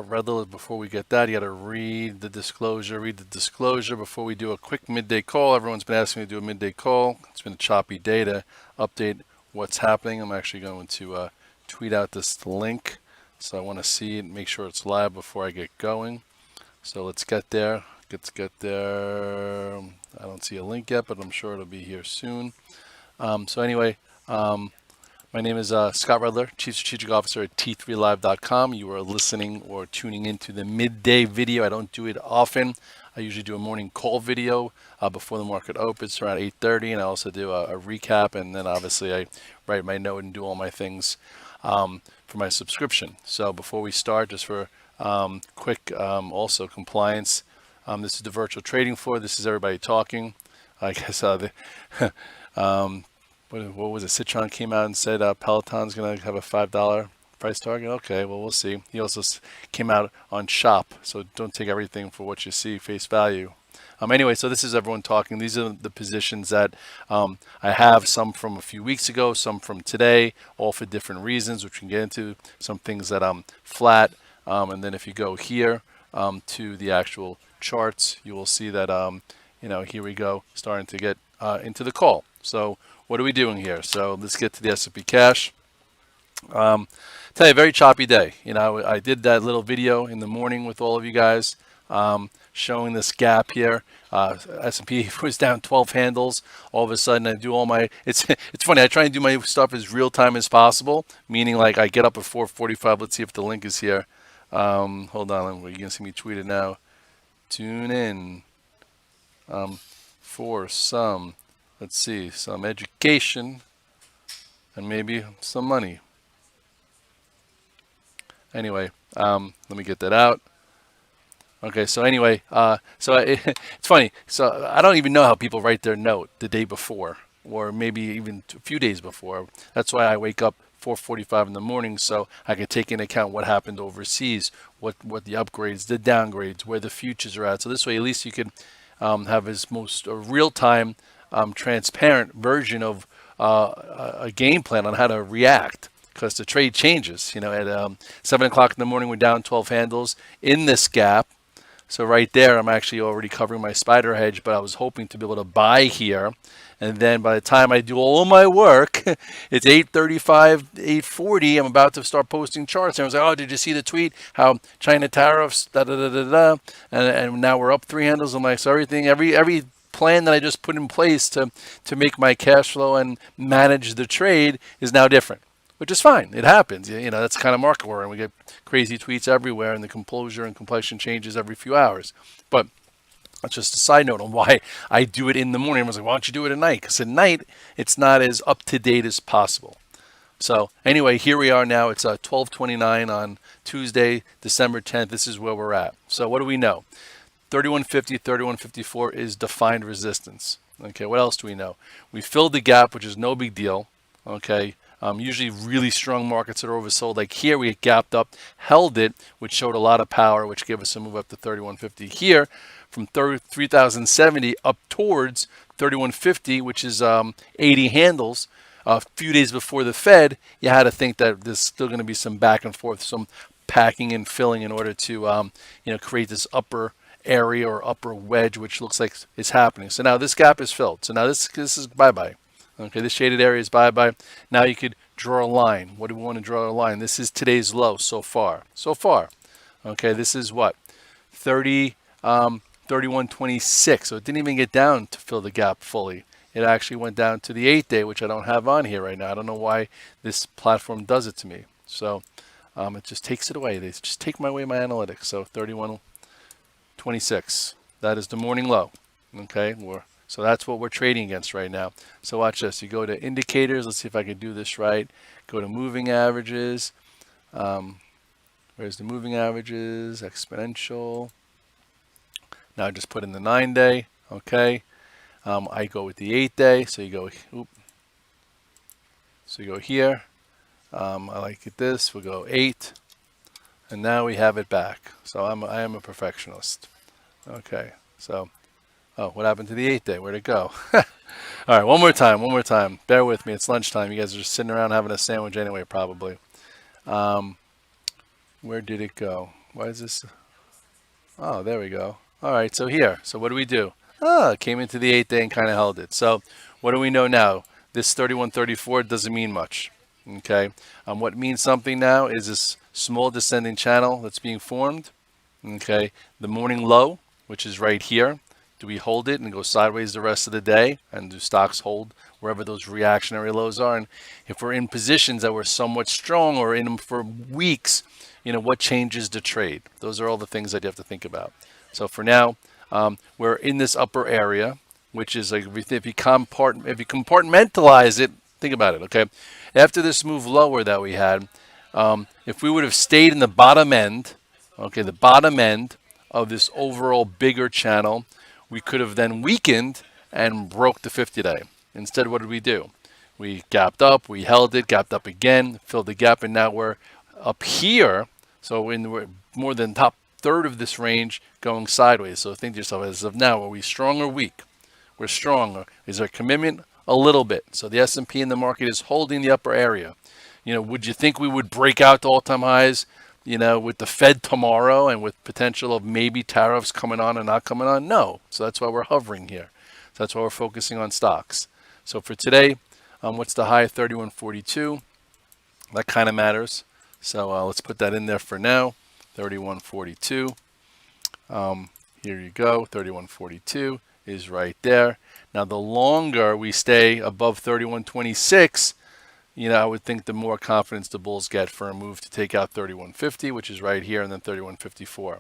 Redler, before we get that, you got to read the disclosure. Read the disclosure before we do a quick midday call. Everyone's been asking me to do a midday call. It's been a choppy day to update what's happening. I'm actually going to tweet out this link, so I want to see it and make sure it's live before I get going. So let's get there. Let's get there. I don't see a link yet, but I'm sure it'll be here soon. So anyway, my name is Scott Redler, Chief Strategic Officer at T3Live.com. You are listening or tuning into the midday video. I don't do it often. I usually do a morning call video before the market opens around 8:30, and I also do a recap, and then obviously I write my note and do all my things for my subscription. So before we start, just for quick also compliance, this is the virtual trading floor. This is everybody talking. I guess what was it? Citron came out and said Peloton's going to have a $5 price target. Okay, well, we'll see. He also came out on Shop, so don't take everything for what you see face value. Anyway, so this is everyone talking. These are the positions that I have, some from a few weeks ago, some from today, all for different reasons, which we can get into. Some things that I'm flat. And then if you go here to the actual charts, you will see that, here we go, starting to get into the call. So what are we doing here? So let's get to the S&P cash. Tell you, a very choppy day. I did that little video in the morning with all of you guys showing this gap here. S&P was down 12 handles. All of a sudden, I do all my. It's funny. I try and do my stuff as real time as possible. Meaning, like I get up at 4:45. Let's see if the link is here. Hold on. You're gonna see me tweet it now. Tune in for some. Let's see, some education and maybe some money. Anyway, let me get that out. Okay, so anyway, it's funny. So I don't even know how people write their note the day before, or maybe even a few days before. That's why I wake up 4:45 in the morning, so I can take into account what happened overseas, what the upgrades, the downgrades, where the futures are at. So this way, at least you could have his most real-time, transparent version of a game plan on how to react, because the trade changes. At 7 o'clock in the morning, we're down 12 handles in this gap. So right there, I'm actually already covering my spider hedge, but I was hoping to be able to buy here. And then by the time I do all my work, it's 8:35, 8:40. I'm about to start posting charts. And I was like, oh, did you see the tweet? How China tariffs, da da da da da. And now we're up 3 handles. I'm like, so every plan that I just put in place to make my cash flow and manage the trade is now different, which is fine. It happens. That's kind of market we're in. We get crazy tweets everywhere, and the composure and complexion changes every few hours. But that's just a side note on why I do it in the morning. I was like, why don't you do it at night? Because at night, it's not as up to date as possible. So anyway, here we are now. It's 12:29 on Tuesday, December 10th. This is where we're at. So what do we know? 3150, 3154 is defined resistance. Okay, what else do we know? We filled the gap, which is no big deal. Okay, usually really strong markets that are oversold. Like here, we gapped up, held it, which showed a lot of power, which gave us a move up to 3150. Here, from 3070 up towards 3150, which is 80 handles. A few days before the Fed, you had to think that there's still going to be some back and forth, some packing and filling in order to create this upper area or upper wedge, which looks like it's happening. So now this gap is filled. So now this is bye-bye. Okay, this shaded area is bye-bye. Now you could draw a line. What do we want to draw a line? This is today's low so far. So far. Okay, this is what? 31.26. So it didn't even get down to fill the gap fully. It actually went down to the 8-day, which I don't have on here right now. I don't know why this platform does it to me. So it just takes it away. They just take away my analytics. So 31.26. That is the morning low. Okay, so that's what we're trading against right now. So watch this. You go to indicators. Let's see if I can do this right. Go to moving averages. Where's the moving averages? Exponential. Now I just put in the 9-day. Okay. I go with the 8-day. So you go. So you go here. I like it this. We'll go 8. And now we have it back. So I am a perfectionist. Okay. So, what happened to the 8-day? Where'd it go? All right, one more time. Bear with me. It's lunchtime. You guys are just sitting around having a sandwich anyway, probably. Where did it go? Why is this? Oh, there we go. All right, so here. So what do we do? Ah, it came into the 8th day and kind of held it. So what do we know now? This 3134 doesn't mean much. Okay. What means something now is this small descending channel that's being formed. Okay. The morning low, which is right here. Do we hold it and go sideways the rest of the day? And do stocks hold wherever those reactionary lows are? And if we're in positions that were somewhat strong or in them for weeks, what changes the trade? Those are all the things that you have to think about. So for now, we're in this upper area, which is like if you compartmentalize it, think about it, okay? After this move lower that we had, if we would have stayed in the bottom end, okay, the bottom end of this overall bigger channel, we could have then weakened and broke the 50-day. Instead, what did we do? We gapped up, we held it, gapped up again, filled the gap, and now we're up here. So we're more than top third of this range going sideways. So think to yourself, as of now, are we strong or weak? We're strong. Is there commitment? A little bit. So the S&P in the market is holding the upper area. Would you think we would break out to all-time highs, with the Fed tomorrow and with potential of maybe tariffs coming on and not coming on? No. So that's why we're hovering here. So that's why we're focusing on stocks. So for today, what's the high? 3142. That kind of matters. So let's put that in there for now. 3142. Here you go. 3142 is right there. Now, the longer we stay above 3126, I would think the more confidence the bulls get for a move to take out 3150, which is right here, and then 3154.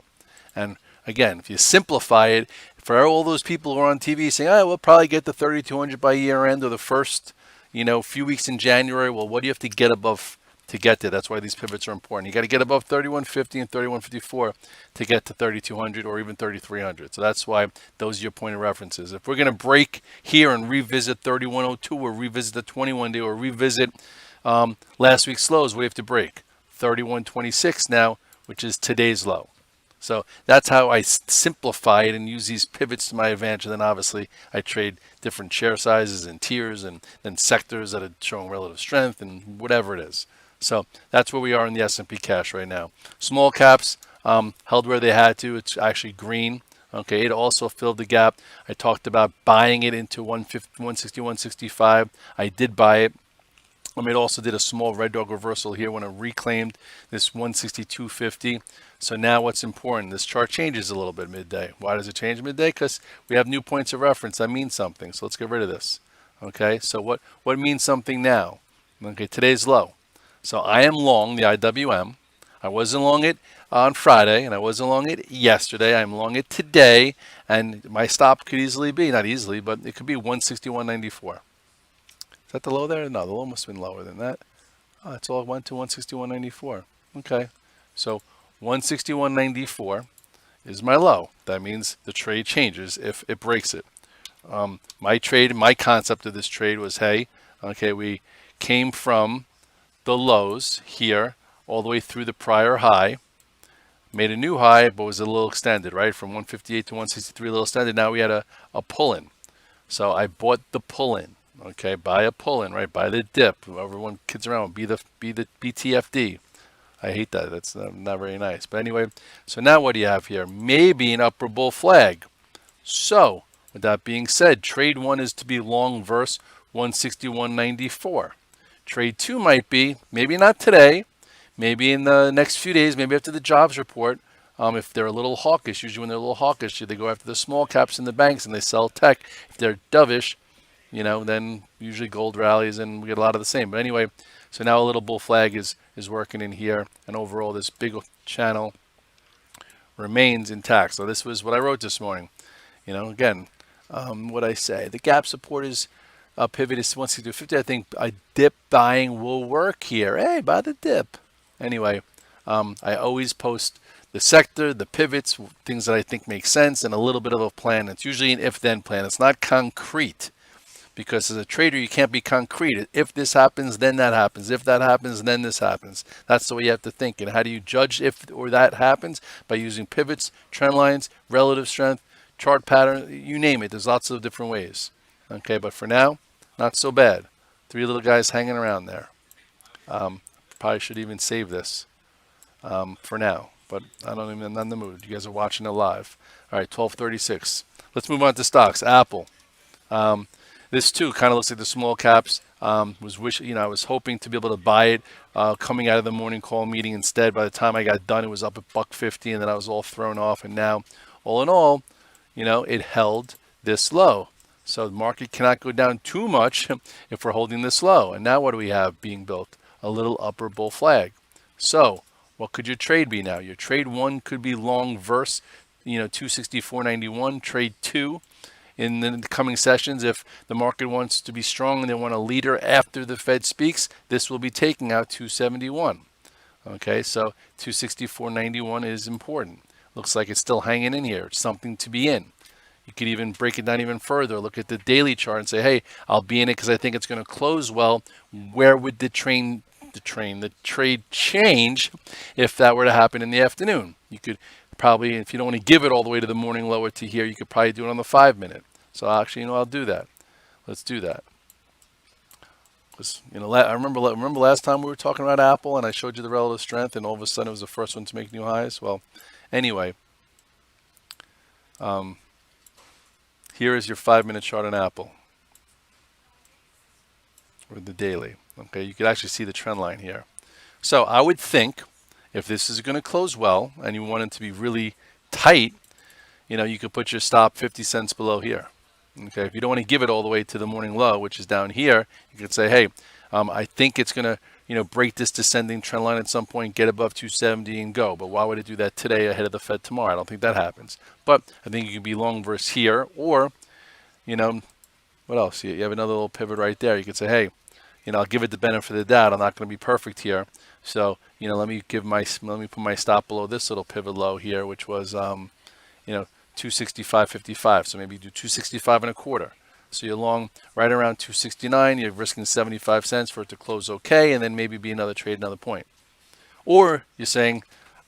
And again, if you simplify it, for all those people who are on TV saying, we'll probably get to 3200 by year end or the first, few weeks in January. Well, what do you have to get above to get there? That's why these pivots are important. You got to get above 3150 and 3154 to get to 3200 or even 3300. So that's why those are your point of references. If we're going to break here and revisit 3102 or revisit the 21-day or revisit last week's lows, what do you have to break? 3126 now, which is today's low. So that's how I simplify it and use these pivots to my advantage. And then obviously I trade different share sizes and tiers and then sectors that are showing relative strength and whatever it is. So that's where we are in the S&P cash right now. Small caps held where they had to. It's actually green. Okay, it also filled the gap. I talked about buying it into 160, 165. I did buy it. It also did a small red dog reversal here when it reclaimed this 162.50. So now what's important? This chart changes a little bit midday. Why does it change midday? Because we have new points of reference. That means something. So let's get rid of this. Okay, so what means something now? Okay, today's low. So I am long the IWM. I wasn't long it on Friday, and I wasn't long it yesterday. I'm long it today, and my stop could easily be, not easily, but it could be 161.94. Is that the low there? No, the low must have been lower than that. Oh, it's all went to 161.94. Okay, so 161.94 is my low. That means the trade changes if it breaks it. My concept of this trade was, hey, okay, we came from the lows here all the way through the prior high, made a new high, but was a little extended, right? From 158 to 163, a little extended. Now we had a pull-in. So I bought the pull-in. Okay, buy a pull-in, right? Buy the dip. Everyone kids around, be the BTFD. I hate that. That's not very nice. But anyway, so now what do you have here? Maybe an upper bull flag. So with that being said, trade one is to be long versus 161.94. Trade two might be, maybe not today, maybe in the next few days, maybe after the jobs report. If they're a little hawkish, usually when they're a little hawkish, they go after the small caps in the banks and they sell tech. If they're dovish, then usually gold rallies and we get a lot of the same. But anyway, so now a little bull flag is working in here, and overall this big channel remains intact. So this was what I wrote this morning. Again, what I say, the gap support is pivot is 162.50. I think a dip buying will work here. Hey, buy the dip. Anyway, I always post the sector, the pivots, things that I think make sense, and a little bit of a plan. It's usually an if-then plan. It's not concrete. Because as a trader, you can't be concrete. If this happens, then that happens. If that happens, then this happens. That's the way you have to think. And how do you judge if or that happens? By using pivots, trend lines, relative strength, chart pattern, you name it. There's lots of different ways. Okay, but for now, not so bad. Three little guys hanging around there. Probably should even save this for now. but I don't even, I'm not in the mood. You guys are watching it live. All right, 12:36. Let's move on to stocks. Apple. Um, this too kind of looks like the small caps. I was hoping to be able to buy it coming out of the morning call meeting. Instead, by the time I got done, it was up at $1.50, and then I was all thrown off. And now, all in all, it held this low. So the market cannot go down too much if we're holding this low. And now what do we have being built? A little upper bull flag. So what could your trade be now? Your trade one could be long verse, 264.91. Trade two in the coming sessions, if the market wants to be strong and they want a leader after the Fed speaks, this will be taking out 271. Okay, so 264.91 is important. Looks like it's still hanging in here. It's something to be in. You could even break it down even further. Look at the daily chart and say, hey, I'll be in it because I think it's going to close well. Where would the trade change if that were to happen in the afternoon? You could probably, if you don't want to give it all the way to the morning lower to here, you could probably do it on the 5-minute. So actually, I'll do that. Let's do that. Because I remember last time we were talking about Apple, and I showed you the relative strength, and all of a sudden it was the first one to make new highs. Well, anyway, here is your 5-minute chart on Apple, or the daily. Okay, you could actually see the trend line here. So I would think if this is going to close well, and you want it to be really tight, you could put your stop 50 cents below here. Okay, if you don't want to give it all the way to the morning low, which is down here, you could say, hey, I think it's going to, break this descending trend line at some point, get above 270 and go. But why would it do that today ahead of the Fed tomorrow? I don't think that happens. But I think you could be long versus here, or, what else? You have another little pivot right there. You could say, hey, I'll give it the benefit of the doubt. I'm not going to be perfect here. So, let me put my stop below this little pivot low here, which was, 265.55. So maybe do 265 and a quarter. So you're long right around 269. You're risking 75 cents for it to close okay, and then maybe be another trade, another point. Or you're saying,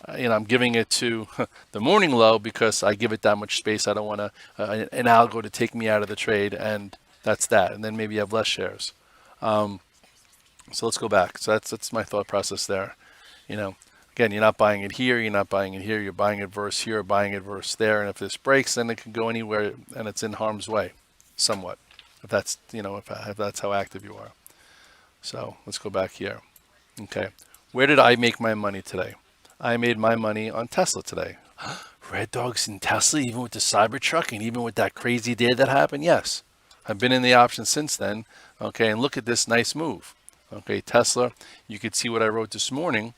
I'm giving it to the morning low because I give it that much space. I don't want an algo to take me out of the trade, and that's that. And then maybe you have less shares. So let's go back. So that's my thought process there. Again, you're not buying it here, you're not buying it here, you're buying it versus here, buying it versus there, and if this breaks, then it can go anywhere, and it's in harm's way, somewhat. If that's if that's how active you are. So let's go back here. Okay, where did I make my money today? I made my money on Tesla today. Red Dogs in Tesla, even with the Cybertruck, and even with that crazy day that happened. Yes, I've been in the option since then. Okay, and look at this nice move. Okay, Tesla, you could see what I wrote this morning.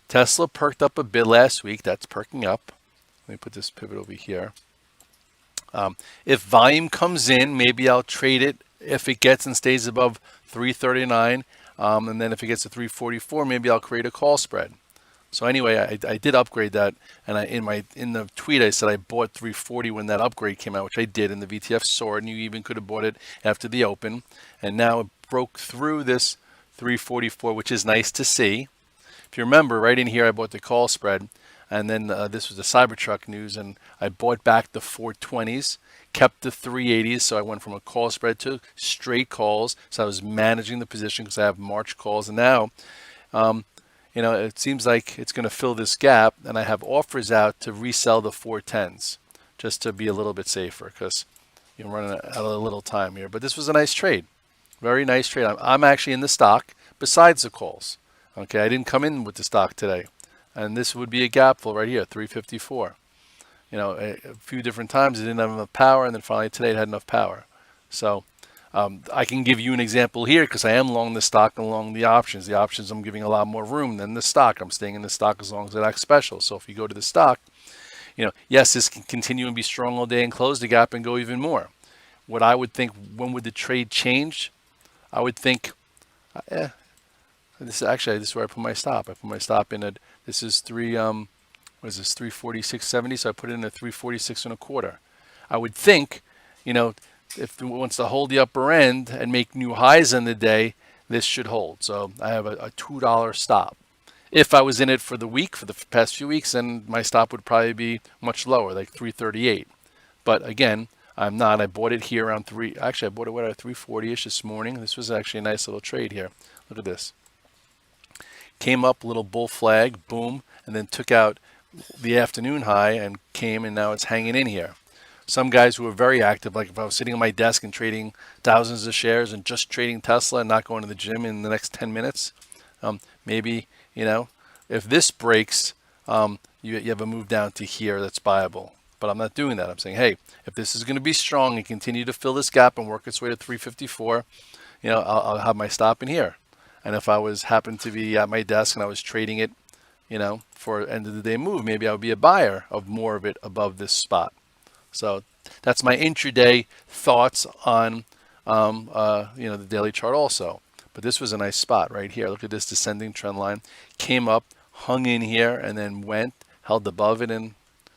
Tesla perked up a bit last week. That's perking up. Let me put this pivot over here. If volume comes in, maybe I'll trade it if it gets and stays above 339. And then if it gets to 344, maybe I'll create a call spread. So anyway, I did upgrade that. And in the tweet, I said I bought 340 when that upgrade came out, which I did. And the VTF soared. And you even could have bought it after the open. And now it broke through this 344, which is nice to see. If you remember, right in here, I bought the call spread, and then this was the Cybertruck news, and I bought back the 420s, kept the 380s, so I went from a call spread to straight calls, so I was managing the position because I have March calls, and now, it seems like it's going to fill this gap, and I have offers out to resell the 410s, just to be a little bit safer, because you're running out of a little time here. But this was a nice trade, very nice trade. I'm actually in the stock besides the calls. Okay, I didn't come in with the stock today, and this would be a gap fill right here, 354. A few different times it didn't have enough power, and then finally today it had enough power. So I can give you an example here because I am long the stock and long the options. The options I'm giving a lot more room than the stock. I'm staying in the stock as long as it acts special. So if you go to the stock, yes, this can continue and be strong all day and close the gap and go even more. What I would think, when would the trade change? I would think, this is where I put my stop. I put my stop in at, this is 346.70, so I put it in at 346 and a quarter. I would think, if it wants to hold the upper end and make new highs in the day, this should hold. So I have a $2 stop. If I was in it for the week, for the past few weeks, then my stop would probably be much lower, like 338. But again, I'm not. I bought it here around I bought it at 340-ish this morning. This was actually a nice little trade here. Look at this. Came up, little bull flag, boom, and then took out the afternoon high and came, and now it's hanging in here. Some guys who are very active, like if I was sitting at my desk and trading thousands of shares and just trading Tesla and not going to the gym in the next 10 minutes, maybe, you know, if this breaks, you have a move down to here that's buyable. But I'm not doing that. I'm saying, hey, if this is going to be strong and continue to fill this gap and work its way to 354, I'll have my stop in here. And if I was happened to be at my desk and I was trading it, for end of the day move, maybe I would be a buyer of more of it above this spot. So that's my intraday thoughts on the daily chart also. But this was a nice spot right here. Look at this descending trend line. Came up, hung in here, and then went, held above it, and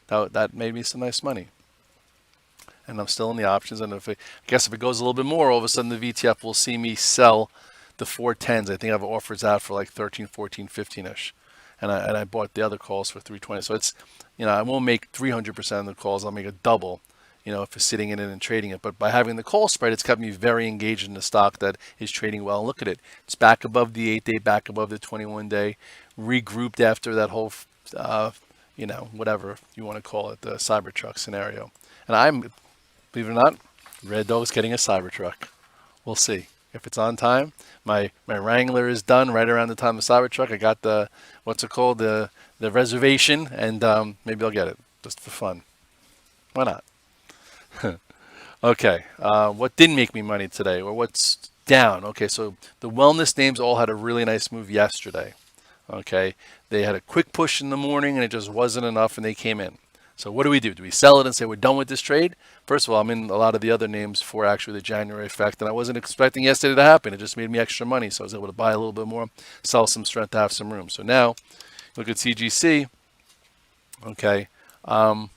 that made me some nice money. And I'm still in the options. And I guess if it goes a little bit more, all of a sudden the VTF will see me sell the 410s. I think I have offers out for like 13, 14, 15-ish. And I bought the other calls for 320. So it's, I won't make 300% of the calls. I'll make a double, if it's sitting in it and trading it. But by having the call spread, it's kept me very engaged in the stock that is trading well. And look at it. It's back above the 8-day, back above the 21-day, regrouped after that whole, whatever you want to call it, the Cybertruck scenario. And believe it or not, Red Dog's getting a Cybertruck. We'll see. If it's on time, my Wrangler is done right around the time of Cybertruck. I got the, the reservation, and maybe I'll get it just for fun. Why not? Okay, what didn't make me money today, or what's down? Okay, so the wellness names all had a really nice move yesterday. Okay, they had a quick push in the morning, and it just wasn't enough, and they came in. So what do? Do we sell it and say we're done with this trade? First of all, I'm in a lot of the other names for actually the January effect, and I wasn't expecting yesterday to happen. It just made me extra money, so I was able to buy a little bit more, sell some strength to have some room. So now, look at CGC. Okay, not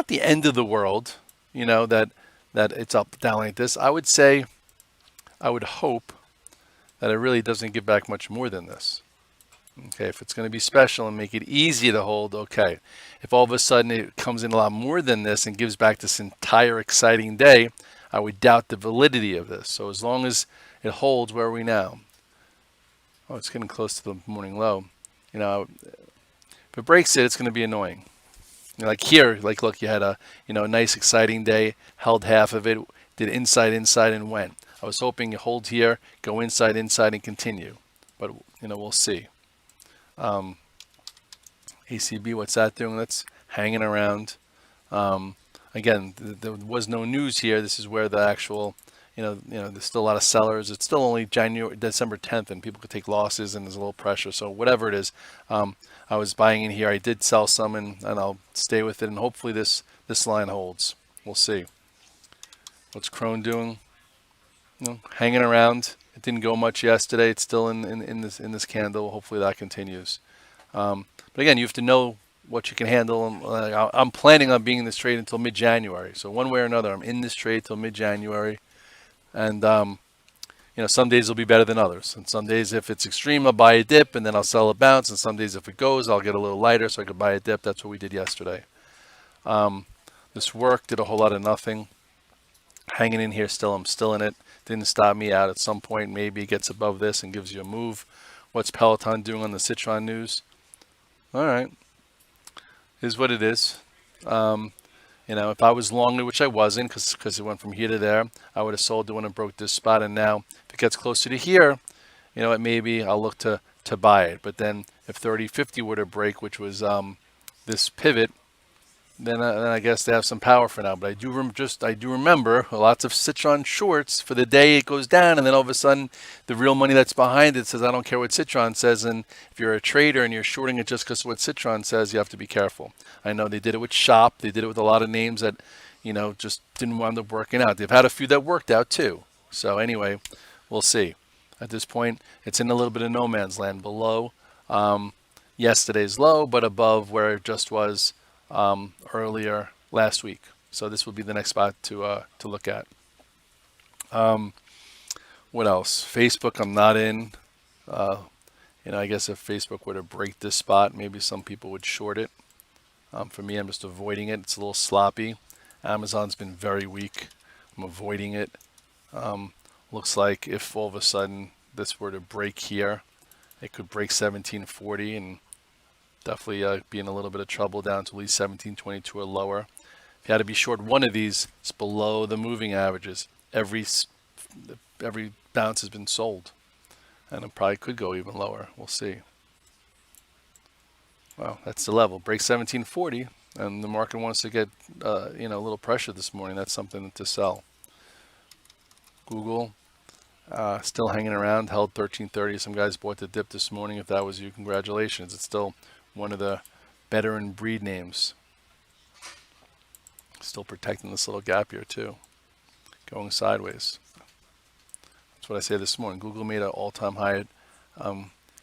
the end of the world, that it's up down like this. I would say, I would hope that it really doesn't give back much more than this. Okay, if it's going to be special and make it easy to hold, okay. If all of a sudden it comes in a lot more than this and gives back this entire exciting day, I would doubt the validity of this. So as long as it holds, where are we now? Oh, it's getting close to the morning low. If it breaks it, it's going to be annoying. Like here, like look, you had a nice exciting day, held half of it, did inside, and went. I was hoping you hold here, go inside, and continue. But we'll see. ACB, what's that doing? That's hanging around. Again, there was no news here. This is where the actual, there's still a lot of sellers. It's still only December 10th, and people could take losses, and there's a little pressure. So whatever it is, I was buying in here. I did sell some, and I'll stay with it, and hopefully this line holds. We'll see. What's Crone doing? Hanging around. It didn't go much yesterday. It's still in this candle. Hopefully that continues. But again, you have to know what you can handle. I'm planning on being in this trade until mid-January. So one way or another, I'm in this trade till mid-January. And some days will be better than others. And some days, if it's extreme, I'll buy a dip and then I'll sell a bounce. And some days, if it goes, I'll get a little lighter so I could buy a dip. That's what we did yesterday. This work did a whole lot of nothing. Hanging in here still. I'm still in it. Didn't stop me out. At some point, maybe it gets above this and gives you a move. What's Peloton doing on the Citron news? All right. Is what it is. If I was long, which I wasn't, because it went from here to there, I would have sold it when it broke this spot. And now, if it gets closer to here, maybe I'll look to buy it. But then, if 30.50 were to break, which was this pivot, then I guess they have some power for now. But I do remember lots of Citron shorts for the day it goes down, and then all of a sudden the real money that's behind it says, I don't care what Citron says. And if you're a trader and you're shorting it just because of what Citron says, you have to be careful. I know they did it with Shop. They did it with a lot of names that just didn't wind up working out. They've had a few that worked out too. So anyway, we'll see. At this point, it's in a little bit of no man's land below yesterday's low, but above where it just was earlier last week. So this will be the next spot to look at. What else? Facebook, I'm not in. I guess if Facebook were to break this spot, maybe some people would short it. For me, I'm just avoiding it. It's a little sloppy. Amazon's been very weak. I'm avoiding it. Looks like if all of a sudden this were to break here, it could break 1740 and definitely be in a little bit of trouble down to at least 1722 or lower. If you had to be short one of these, it's below the moving averages. Every bounce has been sold, and it probably could go even lower. We'll see. Wow, that's the level. Break 1740, and the market wants to get a little pressure this morning. That's something to sell. Google still hanging around, held 1330. Some guys bought the dip this morning. If that was you, congratulations. It's still one of the better in breed names. Still protecting this little gap here too. Going sideways. That's what I said this morning. Google made an all-time high at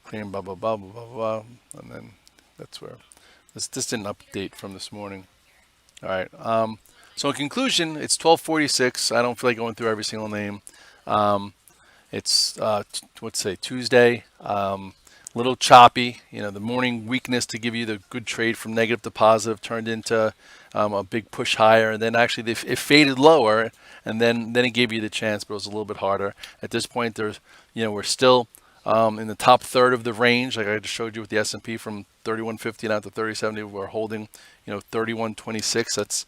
clearing blah, blah, blah, blah, blah, blah. And then that's where this didn't update from this morning. All right. So in conclusion, it's 1246. I don't feel like going through every single name. It's let's say Tuesday. Little choppy. The morning weakness to give you the good trade from negative to positive turned into a big push higher, and then actually it faded lower, and then it gave you the chance, but it was a little bit harder. At this point, we're still in the top third of the range, like I just showed you with the S&P from 3150 down to 3070. We're holding 3126. That's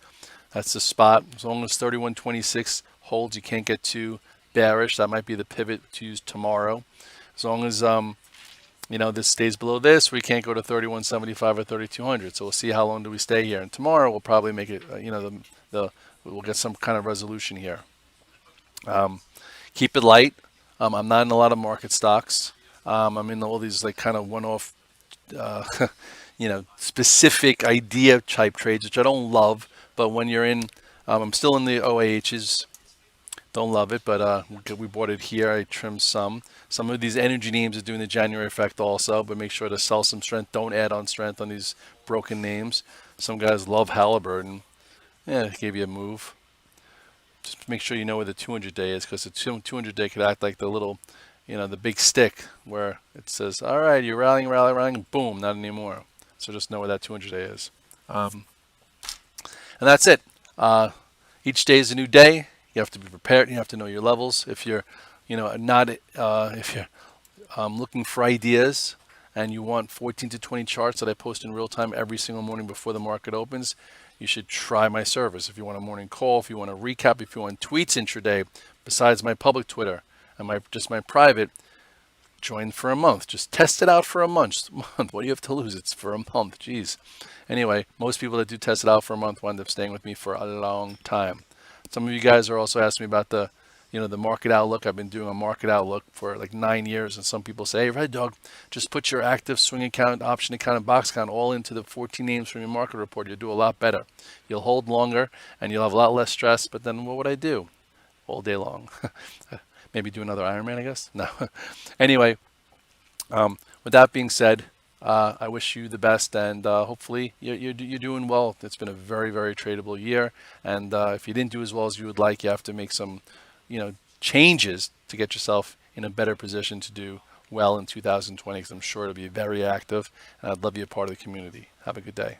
the spot. As long as 3126 holds, you can't get too bearish. That might be the pivot to use tomorrow. As long as this stays below this, we can't go to 3175 or 3200. So we'll see how long do we stay here. And tomorrow we'll probably make it. We'll get some kind of resolution here. Keep it light. I'm not in a lot of market stocks. I'm in all these like kind of one-off, specific idea type trades, which I don't love. But when you're in, I'm still in the OAHs. Don't love it, but we bought it here. I trimmed some. Some of these energy names are doing the January effect also, but make sure to sell some strength. Don't add on strength on these broken names. Some guys love Halliburton. Yeah, it gave you a move. Just make sure you know where the 200-day is, because the 200-day could act like the little, the big stick where it says, all right, you're rallying, boom, not anymore. So just know where that 200-day is. And that's it. Each day is a new day. You have to be prepared. You have to know your levels. If you're, if you're looking for ideas and you want 14 to 20 charts that I post in real time every single morning before the market opens, you should try my service. If you want a morning call, if you want a recap, if you want tweets intraday, besides my public Twitter and my private, join for a month. Just test it out for a month. What do you have to lose? It's for a month. Jeez. Anyway, most people that do test it out for a month wind up staying with me for a long time. Some of you guys are also asking me about the market outlook. I've been doing a market outlook for like 9 years, and some people say, hey, Red Dog, just put your active swing account, option account, and box account all into the 14 names from your market report. You'll do a lot better. You'll hold longer, and you'll have a lot less stress. But then what would I do all day long? Maybe do another Ironman, I guess? No. Anyway, with that being said, I wish you the best, and hopefully you're doing well. It's been a very, very tradable year, and if you didn't do as well as you would like, you have to make some changes to get yourself in a better position to do well in 2020, because I'm sure it'll be very active, and I'd love you a part of the community. Have a good day.